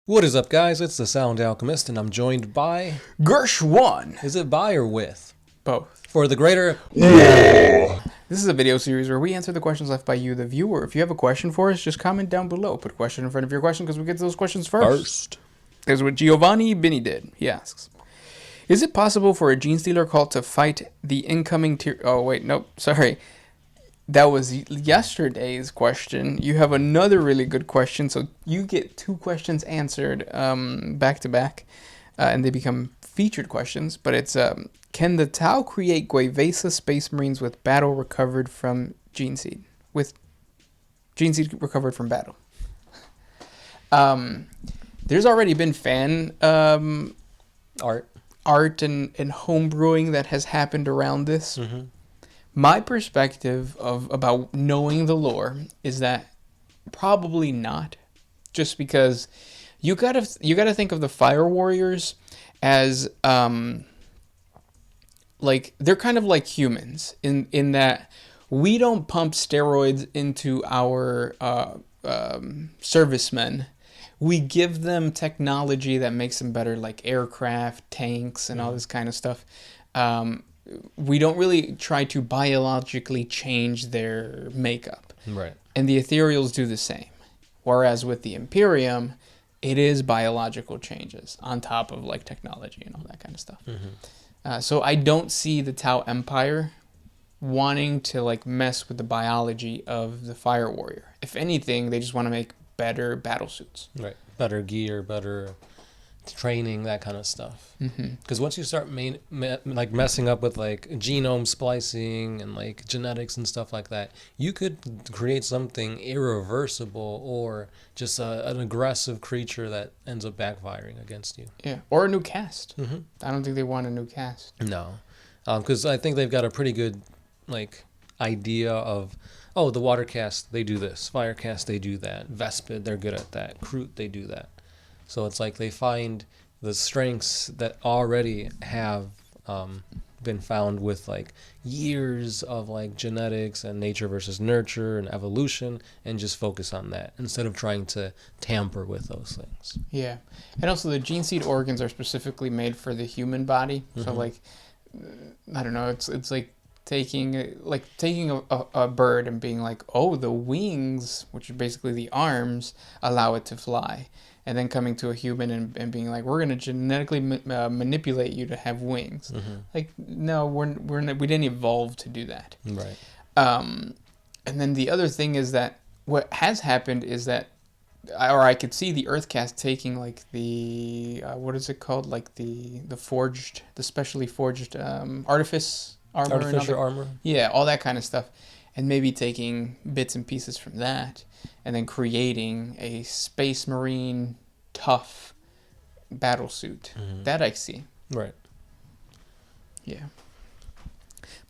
What is up, guys? It's the Sound Alchemist, and I'm joined by... Gersh1. Is it by or with? Both. For the greater... This is a video series where we answer the questions left by you, the viewer. If you have a question for us, just comment down below. Put a question in front of your question because we get to those questions first. Here's what Giovanni Bini did. He asks, is it possible for a Gene Stealer cult to fight the incoming tier... Oh, wait, nope, sorry. That was yesterday's question. You have another really good question, so you get two questions answered back to back, and they become featured questions. But it's, can the Tau create Guevesa Space Marines with battle recovered from Gene Seed? With Gene Seed recovered from battle. There's already been fan Art and homebrewing that has happened around this. Mm-hmm. My perspective about knowing the lore is that probably not, just because you gotta think of the Fire Warriors as like they're kind of like humans in that we don't pump steroids into our servicemen. We give them technology that makes them better, like aircraft, tanks, and all this kind of stuff. We don't really try to biologically change their makeup. Right. And the ethereals do the same. Whereas with the Imperium, it is biological changes on top of like technology and all that kind of stuff. Mm-hmm. So I don't see the Tau Empire wanting to like mess with the biology of the Fire Warrior. If anything, they just want to make better battle suits. Right. Better gear, better training, that kind of stuff. Because once you start like messing up with like genome splicing and like genetics and stuff like that, you could create something irreversible or just an aggressive creature that ends up backfiring against you. Yeah, or a new cast. Mm-hmm. I don't think they want a new cast. No, because I think they've got a pretty good like idea of, oh, the water cast, they do this, fire cast, they do that, Vespid, they're good at that, Kroot, they do that. So it's like they find the strengths that already have been found with like years of like genetics and nature versus nurture and evolution, and just focus on that instead of trying to tamper with those things. Yeah, and also the gene seed organs are specifically made for the human body. So like, I don't know, it's like taking a bird and being like, oh, the wings, which are basically the arms, allow it to fly. And then coming to a human and being like, we're going to genetically manipulate you to have wings. Mm-hmm. Like, no, we didn't evolve to do that. Right. And then the other thing is that what has happened is that, or I could see the Earthcast taking like the, what is it called? Like the specially forged artifice armor. Artificial armor. Yeah, all that kind of stuff. And maybe taking bits and pieces from that and then creating a Space Marine tough battle suit. Mm-hmm. That I see. Right. Yeah.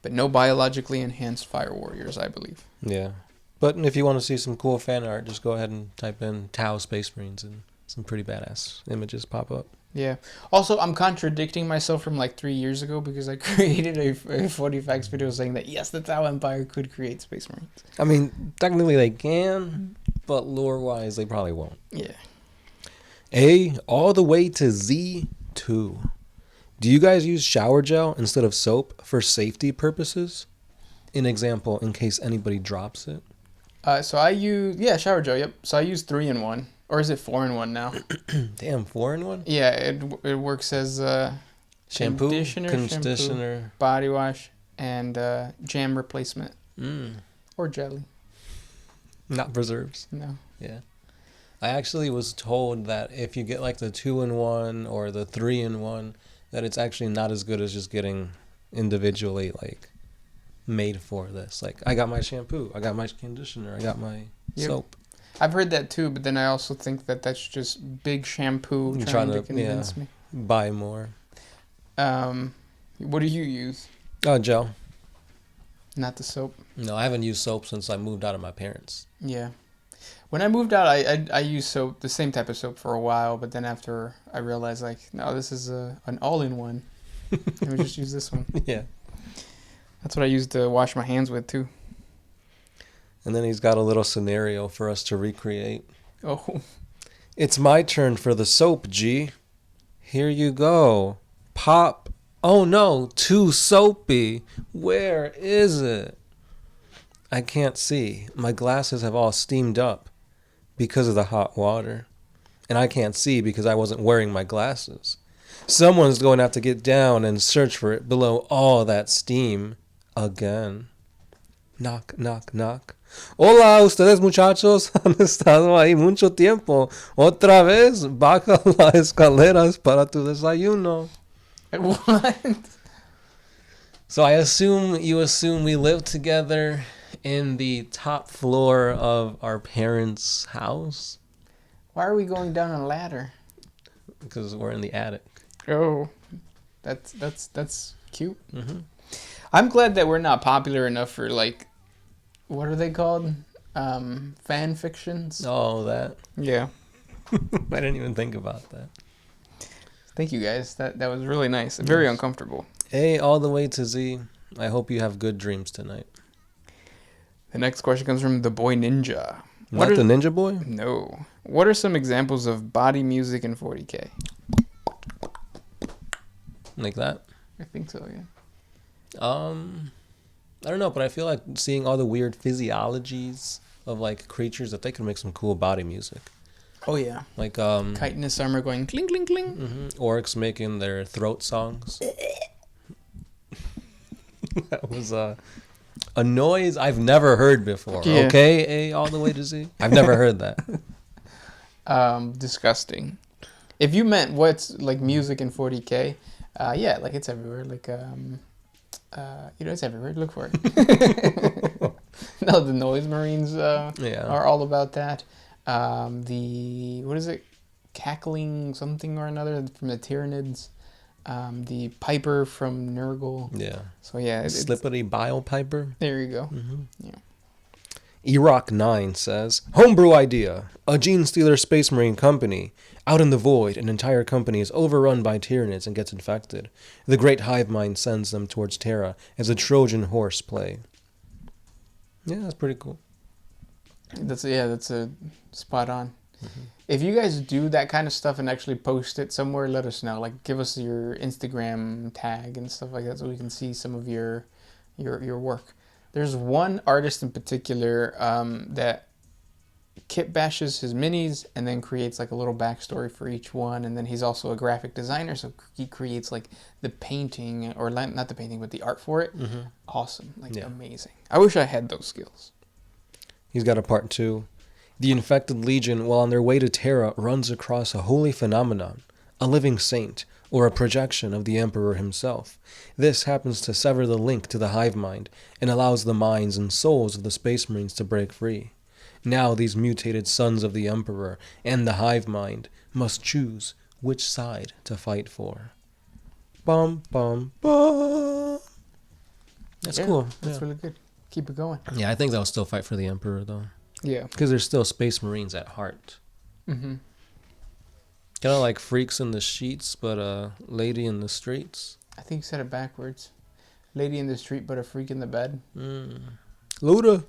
But no biologically enhanced Fire Warriors, I believe. Yeah. But if you want to see some cool fan art, just go ahead and type in Tau Space Marines and some pretty badass images pop up. Yeah. Also, I'm contradicting myself from like 3 years ago because I created a 40Facts video saying that, yes, the Tau Empire could create Space Marines. I mean, technically they can, but lore-wise, they probably won't. Yeah. A all the way to Z2. Do you guys use shower gel instead of soap for safety purposes? An example, in case anybody drops it. So I use, shower gel, yep. So I use 3-in-1. Or is it 4-in-1 now? Damn, 4-in-1? Yeah, it works as shampoo, conditioner, body wash, and jam replacement. Or jelly. Not preserves. No. Yeah. I actually was told that if you get like the 2-in-1 or the 3-in-1, that it's actually not as good as just getting individually like made for this. Like, I got my shampoo, I got my conditioner, I got my soap. I've heard that too, but then I also think that that's just big shampoo trying to convince me. Buy more. What do you use? Oh, gel. Not the soap? No, I haven't used soap since I moved out of my parents. Yeah. When I moved out, I used soap, the same type of soap for a while, but then after I realized, like, no, this is an all-in-one. Let me just use this one. Yeah. That's what I used to wash my hands with, too. And then he's got a little scenario for us to recreate. Oh. It's my turn for the soap, G. Here you go. Pop. Oh no, too soapy. Where is it? I can't see. My glasses have all steamed up because of the hot water. And I can't see because I wasn't wearing my glasses. Someone's going to have to get down and search for it below all that steam again. Knock, knock, knock. Hola, ustedes muchachos han estado ahí mucho tiempo. Otra vez, baja las escaleras para tu desayuno. What? So I assume we live together in the top floor of our parents' house? Why are we going down a ladder? Because we're in the attic. Oh, that's cute. Mm-hmm. I'm glad that we're not popular enough for, like, what are they called? Fan fictions? Oh, that. Yeah. I didn't even think about that. Thank you, guys. That was really nice. Very uncomfortable. A all the way to Z. I hope you have good dreams tonight. The next question comes from the boy Ninja. Not the Ninja Boy? No. What are some examples of body music in 40K? Like that? I think so, yeah. I don't know, but I feel like seeing all the weird physiologies of like creatures that they can make some cool body music. Oh yeah. Like chitinous armor going cling cling cling. Mm-hmm. Orcs making their throat songs. That was a noise I've never heard before. Yeah. Okay, A all the way to Z. I've never heard that. Disgusting. If you meant what's like music in 40K, yeah, like it's everywhere. Like it's everywhere. Look for it. No, the Noise Marines are all about that. The what is it? Cackling something or another from the Tyranids. The Piper from Nurgle. Yeah. So yeah, Slippery Bile Piper. There you go. Mm-hmm. Yeah. Erock9 says, Homebrew Idea, a gene stealer space marine company. Out in the void, an entire company is overrun by Tyranids and gets infected. The great hive mind sends them towards Terra as a Trojan horse play. Yeah, that's pretty cool. That's a spot on. Mm-hmm. If you guys do that kind of stuff and actually post it somewhere, let us know. Like, give us your Instagram tag and stuff like that so we can see some of your work. There's one artist in particular that kit bashes his minis and then creates like a little backstory for each one, and then he's also a graphic designer, so he creates like the painting, or not the painting but the art for it. Mm-hmm. Awesome. Amazing. I wish I had those skills. He's got a part 2. The infected legion, while on their way to Terra, runs across a holy phenomenon, a living saint, or a projection of the Emperor himself. This happens to sever the link to the hive mind and allows the minds and souls of the Space Marines to break free. Now these mutated sons of the Emperor and the hive mind must choose which side to fight for. Bum, bum, bum. That's cool. That's really good. Keep it going. Yeah, I think they'll still fight for the Emperor, though. Yeah. Because they're still Space Marines at heart. Mm-hmm. Kind of like freaks in the sheets, but a lady in the streets. I think you said it backwards. Lady in the street, but a freak in the bed. Luda.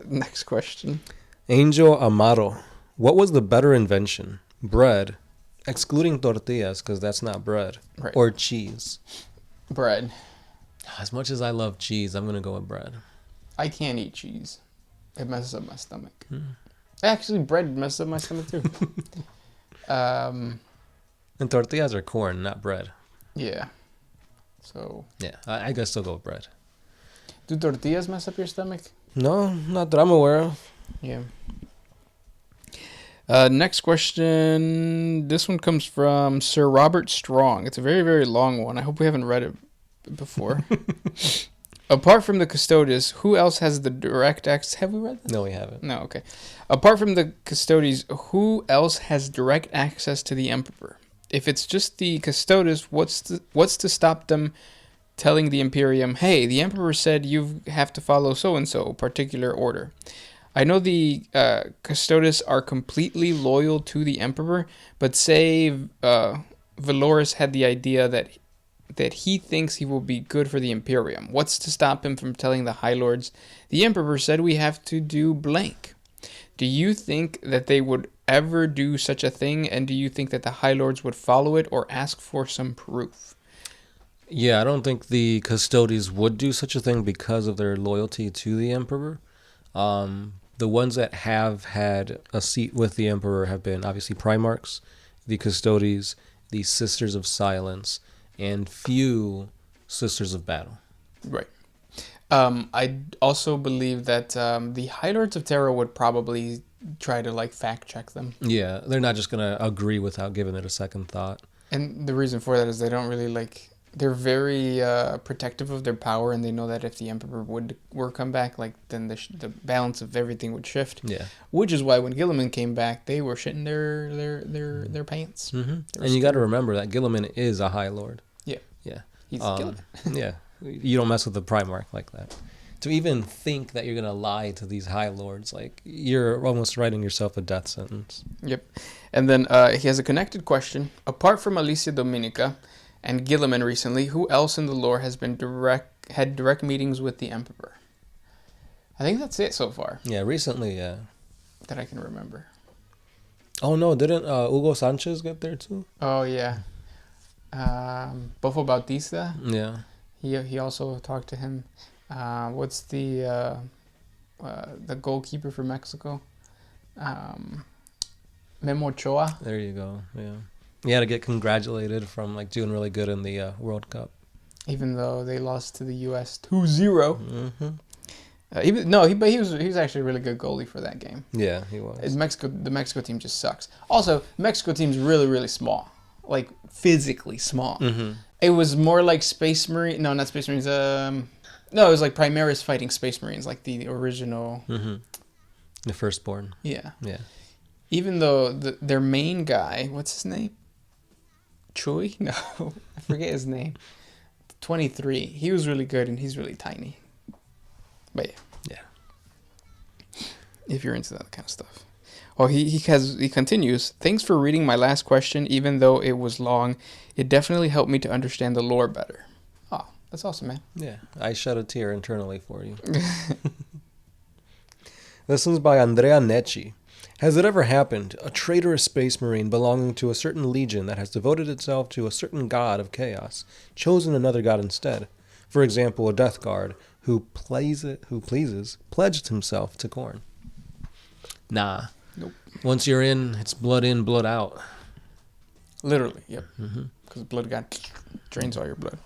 Next question. Angel Amaro. What was the better invention? Bread, excluding tortillas, because that's not bread, right, or cheese? Bread. As much as I love cheese, I'm going to go with bread. I can't eat cheese. It messes up my stomach. Actually, bread messes up my stomach too. And tortillas are corn, not bread. Yeah. So. Yeah, I guess I'll go with bread. Do tortillas mess up your stomach? No, not that I'm aware of. Yeah. Next question. This one comes from Sir Robert Strong. It's a very, very long one. I hope we haven't read it before. Apart from the Custodes, who else has the direct access? Have we read that? No, we haven't. No, okay. Apart from the Custodes, who else has direct access to the Emperor? If it's just the Custodes, what's to stop them telling the Imperium, hey, the Emperor said you have to follow so-and-so particular order? I know the Custodes are completely loyal to the Emperor, but say Valoris had the idea that he thinks he will be good for the Imperium. What's to stop him from telling the High Lords, the Emperor said we have to do blank? Do you think that they would ever do such a thing, and do you think that the High Lords would follow it or ask for some proof? Yeah, I don't think the Custodes would do such a thing because of their loyalty to the Emperor. The ones that have had a seat with the Emperor have been obviously Primarchs, the Custodes, the Sisters of Silence, and few Sisters of Battle. Right. I also believe that the High Lords of Terra would probably try to like fact check them. Yeah, they're not just gonna agree without giving it a second thought. And the reason for that is they don't really like. They're very protective of their power, and they know that if the Emperor were come back, like then the balance of everything would shift. Yeah. Which is why when Gilliman came back, they were shitting their pants. Mm-hmm. And you got to remember that Gilliman is a High Lord. Yeah. Yeah. He's Gilliman. Yeah. You don't mess with the Primarch like that. To even think that you're gonna lie to these High Lords, like you're almost writing yourself a death sentence. Yep. And then he has a connected question. Apart from Alicia Dominica and Gilliman recently, who else in the lore has been had direct meetings with the Emperor? I think that's it so far. Yeah, recently, yeah. That I can remember. Oh no, didn't Hugo Sanchez get there too? Oh yeah. Bofo Bautista. Yeah. He also talked to him. What's the goalkeeper for Mexico? Memo Ochoa. There you go. Yeah. He had to get congratulated from like doing really good in the World Cup. Even though they lost to the U.S. 2-0. Mm-hmm. But he was actually a really good goalie for that game. Yeah, he was. The Mexico team just sucks. Also, Mexico team's really, really small. Like, physically small. Mm-hmm. It was more like Space Marine. No, not Space Marines. No, it was like Primaris fighting Space Marines, like the original. Mm-hmm. The firstborn. Yeah. Yeah. Even though their main guy, what's his name? Choi? No, I forget his name. 23. He was really good, and he's really tiny. But yeah. If you're into that kind of stuff. Well, he continues. Thanks for reading my last question, even though it was long. It definitely helped me to understand the lore better. Oh, that's awesome, man. Yeah, I shed a tear internally for you. This one's by Andrea Necci. Has it ever happened, a traitorous space marine belonging to a certain legion that has devoted itself to a certain god of chaos, chosen another god instead? For example, a death guard who pleases, pledged himself to Khorne. Nah. Nope. Once you're in, blood out. Literally, yep. Mm-hmm. Because blood god drains all your blood.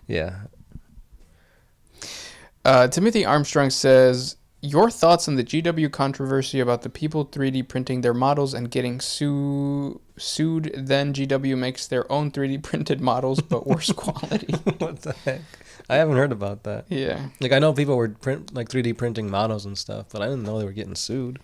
Yeah. Timothy Armstrong says, your thoughts on the GW controversy about the people 3D printing their models and getting sued, then GW makes their own 3D printed models, but worse quality. What the heck? I haven't heard about that. Yeah. Like, I know people were 3D printing models and stuff, but I didn't know they were getting sued.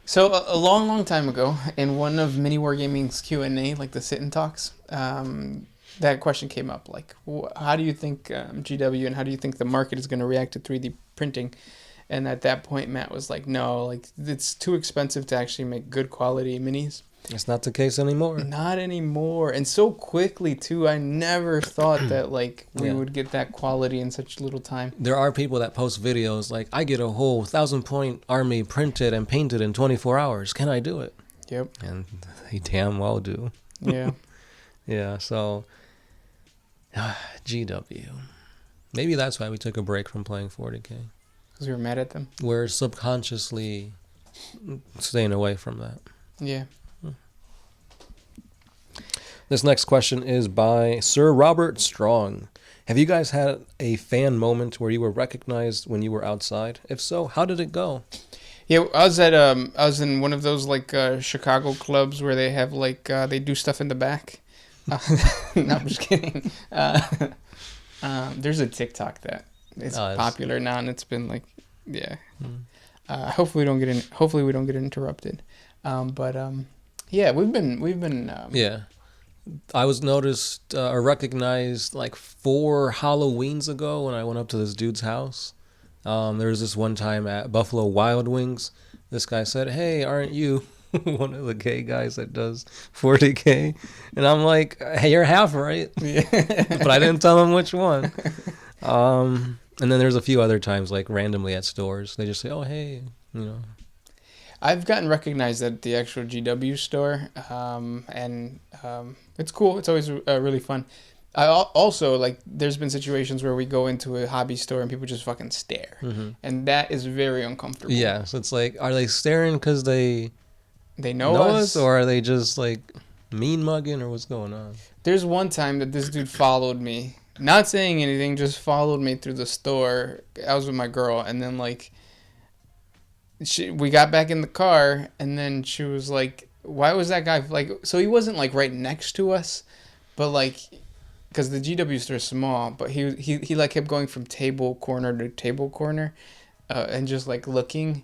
So, a long, long time ago, in one of Mini Wargaming's Q&A, like the sit-and talks, that question came up. Like, how do you think GW and how do you think the market is going to react to 3D printing? And at that point, Matt was like, no, like it's too expensive to actually make good quality minis. It's not the case anymore. Not anymore. And so quickly, too. I never thought that, like, we would get that quality in such little time. There are people that post videos like, I get a whole 1,000-point army printed and painted in 24 hours. Can I do it? Yep. And they damn well do. Yeah. Yeah, so, GW. Maybe that's why we took a break from playing 40K. Because we were mad at them? We're subconsciously staying away from that. Yeah. This next question is by Sir Robert Strong. Have you guys had a fan moment where you were recognized when you were outside? If so, how did it go? Yeah, I was in one of those like Chicago clubs where they have like they do stuff in the back. No, I'm just kidding. There's a TikTok that it's popular now, and it's been like, yeah. Hopefully we don't get interrupted. Yeah, we've been. Yeah. I was noticed or recognized like 4 Halloweens ago when I went up to this dude's house. There was this one time at Buffalo Wild Wings. This guy said, "Hey, aren't you one of the gay guys that does 40K?" And I'm like, "Hey, you're half right." Yeah. But I didn't tell him which one. And then there's a few other times, like randomly at stores, they just say, "Oh, hey, you know." I've gotten recognized at the actual GW store, and it's cool. It's always really fun. Also, like, there's been situations where we go into a hobby store and people just fucking stare, and that is very uncomfortable. Yeah, so it's like, are they staring because they know us, or are they just like mean mugging, or what's going on? There's one time that this dude followed me, not saying anything, just followed me through the store. I was with my girl, and then like we got back in the car, and then she was like, "Why was that guy like?" So he wasn't like right next to us, but like, because the GW store is small, but he like kept going from table corner to table corner, and just like looking.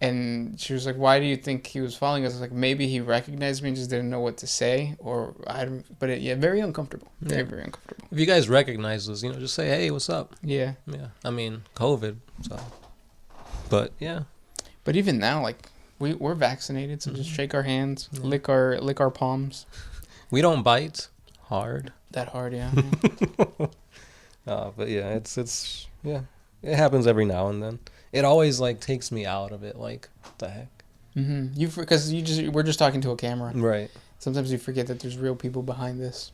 And she was like, "Why do you think he was following us?" I was like, "Maybe he recognized me and just didn't know what to say, or I don't." But yeah, very uncomfortable. Very uncomfortable. If you guys recognize us, just say, "Hey, what's up?" Yeah. Yeah. I mean, COVID, so. But yeah. But even now, like we're vaccinated, so just shake our hands, lick our palms. We don't bite hard. That hard, yeah. But yeah, it's yeah, it happens every now and then. It always like takes me out of it. Like, what the heck? Because we're just talking to a camera. Right. Sometimes you forget that there's real people behind this.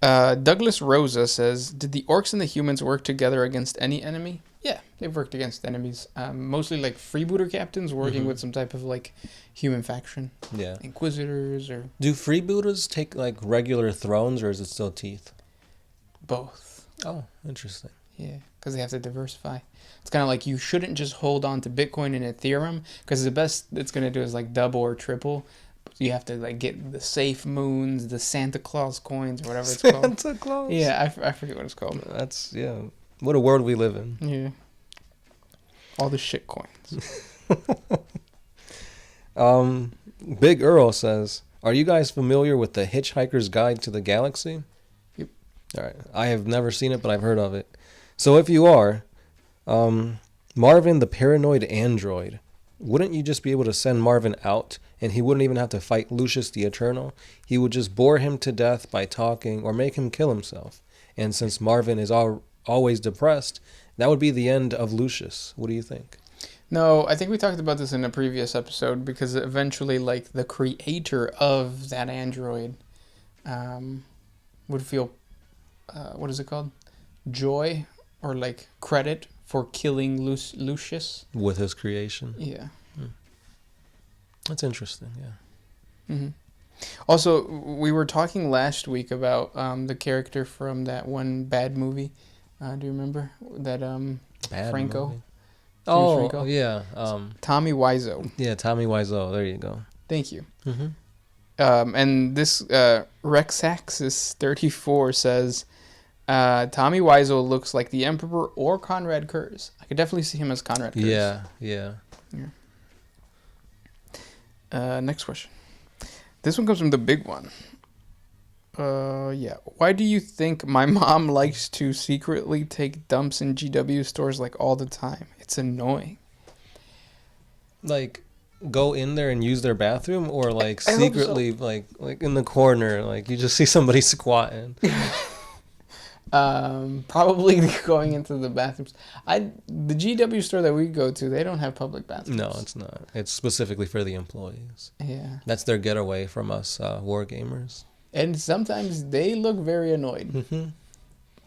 Douglas Rosa says, "Did the orcs and the humans work together against any enemy?" Yeah, they've worked against enemies. Mostly like freebooter captains working with some type of like human faction. Yeah. Inquisitors or. Do freebooters take like regular thrones, or is it still teeth? Both. Oh, interesting. Yeah, because they have to diversify. It's kind of like you shouldn't just hold on to Bitcoin and Ethereum, because the best it's going to do is like double or triple. You have to like get the safe moons, the Santa Claus coins, or whatever it's called. Santa Claus? Yeah, I forget what it's called. That's, yeah. What a world we live in. Yeah. All the shit coins. Big Earl says, "Are you guys familiar with the Hitchhiker's Guide to the Galaxy?" Yep. All right. I have never seen it, but I've heard of it. So if you are, Marvin the paranoid android, wouldn't you just be able to send Marvin out and he wouldn't even have to fight Lucius the Eternal? He would just bore him to death by talking or make him kill himself. And since Marvin is always depressed, that would be the end of Lucius. What do you think? No, I think we talked about this in a previous episode, because eventually, like, the creator of that android would feel, what is it called? Joy or, like, credit for killing Lucius. With his creation? Yeah. That's interesting, yeah. Mm-hmm. Also, we were talking last week about the character from that one bad movie. Do you remember that Bad Franco? movie. Oh, Franco? yeah. Tommy Wiseau. Yeah, Tommy Wiseau. There you go. Thank you. Mm-hmm. And this Rexaxis34 says, Tommy Wiseau looks like the Emperor or Conrad Kurz. I could definitely see him as Conrad Kurz. Yeah. Next question. This one comes from the big one. Yeah. Why do you think my mom likes to secretly take dumps in GW stores like all the time? It's annoying. Like, go in there and use their bathroom, or like I secretly, like in the corner, like you just see somebody squatting. Probably going into the bathrooms. The GW store that we go to, they don't have public bathrooms. No, it's not. It's specifically for the employees. Yeah. That's their getaway from us war gamers. And sometimes they look very annoyed. Mm-hmm.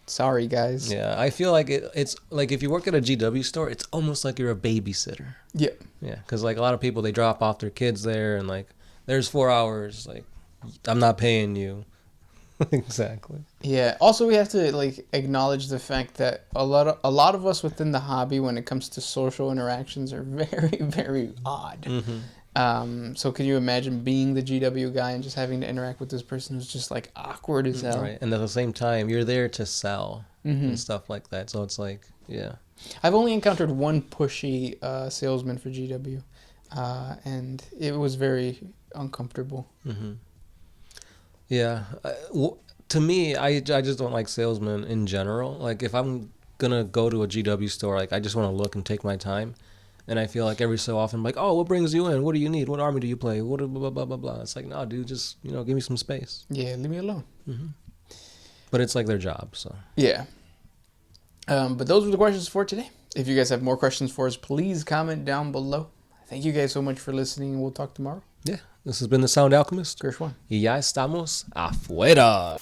Sorry, guys. Yeah, I feel like it's like if you work at a GW store, it's almost like you're a babysitter. Yeah. Yeah, because like a lot of people, they drop off their kids there, and like there's 4 hours. Like, I'm not paying you. Exactly. Yeah. Also, we have to like acknowledge the fact that a lot of us within the hobby, when it comes to social interactions, are very, very odd. Mm-hmm. So can you imagine being the GW guy and just having to interact with this person who's just like awkward as hell? Right. And at the same time, you're there to sell and stuff like that. So it's like, yeah. I've only encountered one pushy salesman for GW, and it was very uncomfortable. Mm-hmm. Yeah. To me, I just don't like salesmen in general. Like, if I'm going to go to a GW store, like, I just want to look and take my time. And I feel like every so often, I'm like, oh, what brings you in? What do you need? What army do you play? What blah, blah, blah, blah, blah. It's like, no, dude, just, give me some space. Yeah, leave me alone. Mm-hmm. But it's like their job, so. Yeah. But those were the questions for today. If you guys have more questions for us, please comment down below. Thank you guys so much for listening, and we'll talk tomorrow. Yeah, this has been The Sound Alchemist. Gershwan. Y ya estamos afuera.